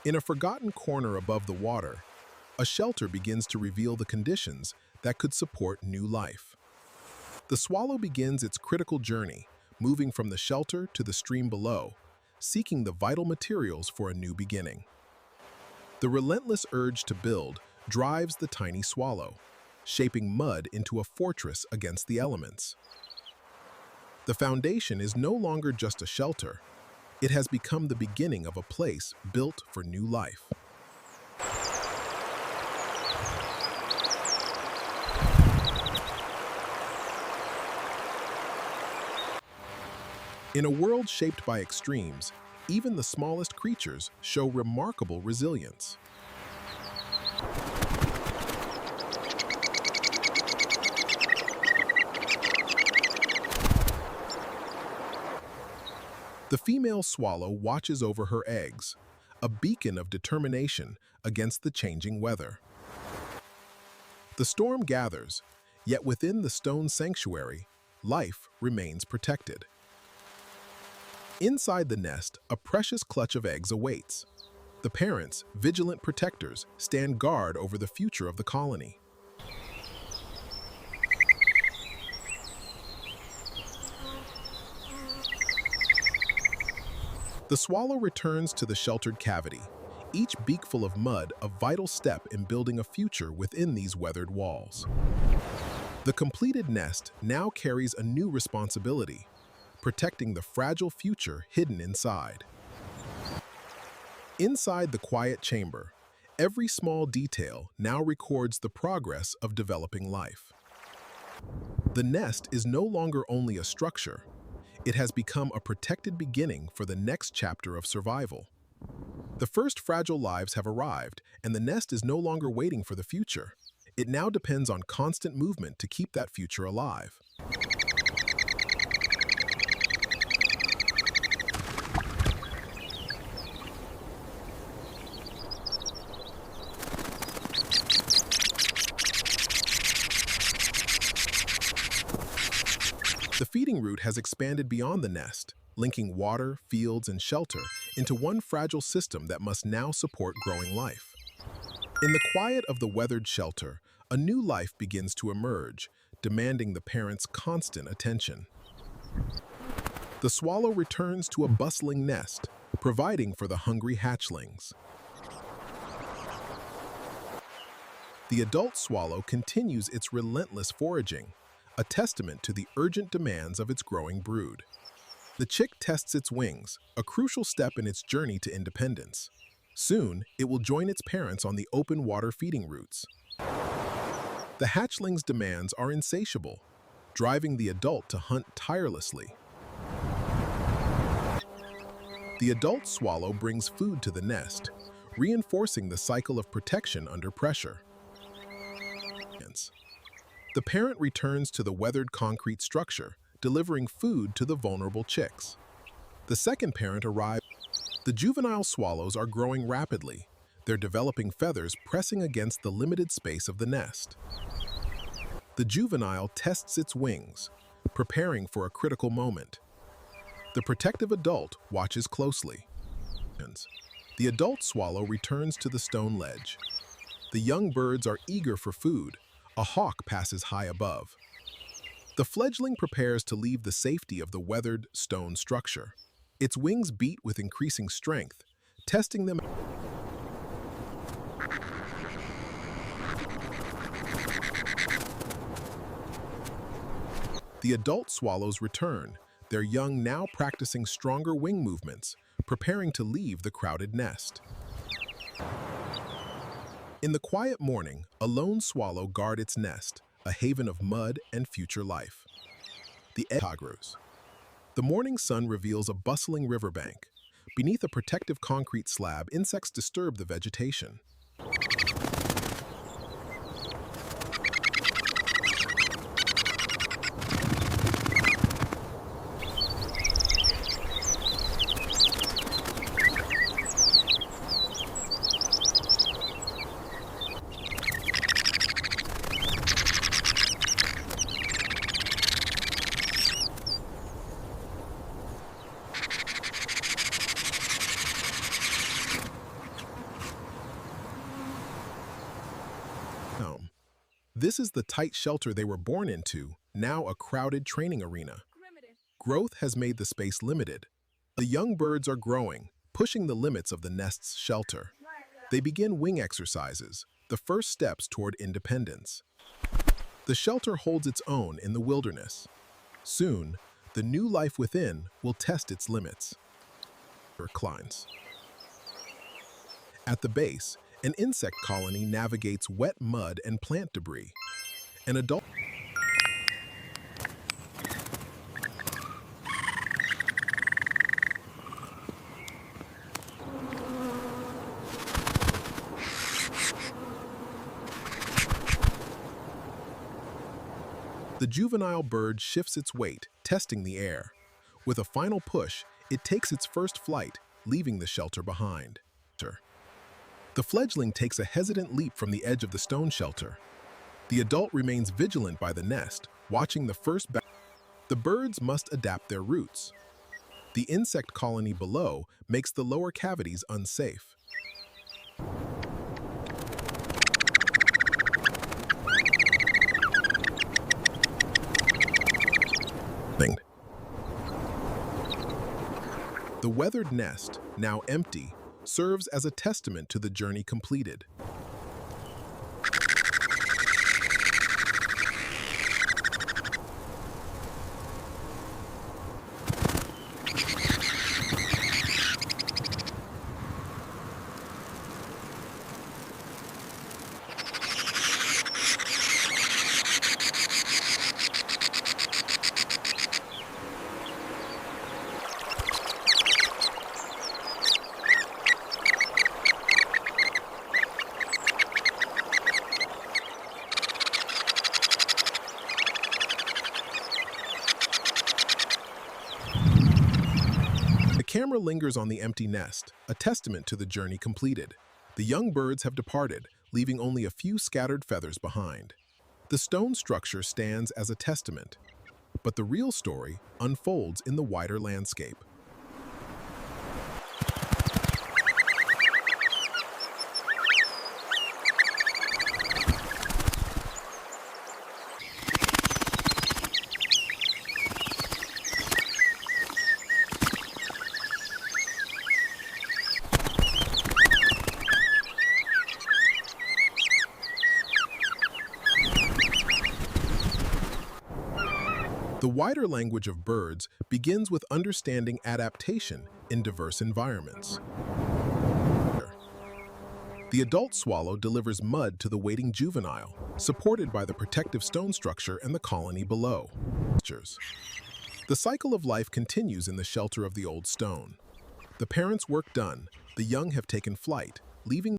In a forgotten corner above the water, a shelter begins to reveal the conditions that could support new life. The swallow begins its critical journey, moving from the shelter to the stream below, seeking the vital materials for a new beginning. The relentless urge to build drives the tiny swallow, shaping mud into a fortress against the elements. The foundation is no longer just a shelter. It has become the beginning of a place built for new life. In a world shaped by extremes, even the smallest creatures show remarkable resilience. The female swallow watches over her eggs, a beacon of determination against the changing weather. The storm gathers, yet within the stone sanctuary, life remains protected. Inside the nest, a precious clutch of eggs awaits. The parents, vigilant protectors, stand guard over the future of the colony. The swallow returns to the sheltered cavity, each beakful of mud a vital step in building a future within these weathered walls. The completed nest now carries a new responsibility, protecting the fragile future hidden inside. Inside the quiet chamber, every small detail now records the progress of developing life. The nest is no longer only a structure. It has become a protected beginning for the next chapter of survival. The first fragile lives have arrived, and the nest is no longer waiting for the future. It now depends on constant movement to keep that future alive. The feeding route has expanded beyond the nest, linking water, fields, and shelter into one fragile system that must now support growing life. In the quiet of the weathered shelter, a new life begins to emerge, demanding the parents' constant attention. The swallow returns to a bustling nest, providing for the hungry hatchlings. The adult swallow continues its relentless foraging, a testament to the urgent demands of its growing brood. The chick tests its wings, a crucial step in its journey to independence. Soon, it will join its parents on the open water feeding routes. The hatchling's demands are insatiable, driving the adult to hunt tirelessly. The adult swallow brings food to the nest, reinforcing the cycle of protection under pressure. The parent returns to the weathered concrete structure, delivering food to the vulnerable chicks. The second parent arrives. The juvenile swallows are growing rapidly, their developing feathers pressing against the limited space of the nest. The juvenile tests its wings, preparing for a critical moment. The protective adult watches closely. The adult swallow returns to the stone ledge. The young birds are eager for food. A hawk passes high above. The fledgling prepares to leave the safety of the weathered stone structure. Its wings beat with increasing strength, testing them. The adult swallows return, their young now practicing stronger wing movements, preparing to leave the crowded nest. In the quiet morning, a lone swallow guards its nest, a haven of mud and future life. The grows. The morning sun reveals a bustling riverbank. Beneath a protective concrete slab, insects disturb the vegetation. This is the tight shelter they were born into, now a crowded training arena. Growth has made the space limited. The young birds are growing, pushing the limits of the nest's shelter. They begin wing exercises, the first steps toward independence. The shelter holds its own in the wilderness. Soon, the new life within will test its limits. Climbs. At the base, an insect colony navigates wet mud and plant debris. An adult The juvenile bird shifts its weight, testing the air. With a final push, it takes its first flight, leaving the shelter behind. The fledgling takes a hesitant leap from the edge of the stone shelter. The adult remains vigilant by the nest, watching the first The birds must adapt their routes. The insect colony below makes the lower cavities unsafe. The weathered nest, now empty, serves as a testament to the journey completed. The camera lingers on the empty nest, a testament to the journey completed. The young birds have departed, leaving only a few scattered feathers behind. The stone structure stands as a testament, but the real story unfolds in the wider landscape. The wider language of birds begins with understanding adaptation in diverse environments. The adult swallow delivers mud to the waiting juvenile, supported by the protective stone structure and the colony below. The cycle of life continues in the shelter of the old stone. The parents' work done, the young have taken flight, leaving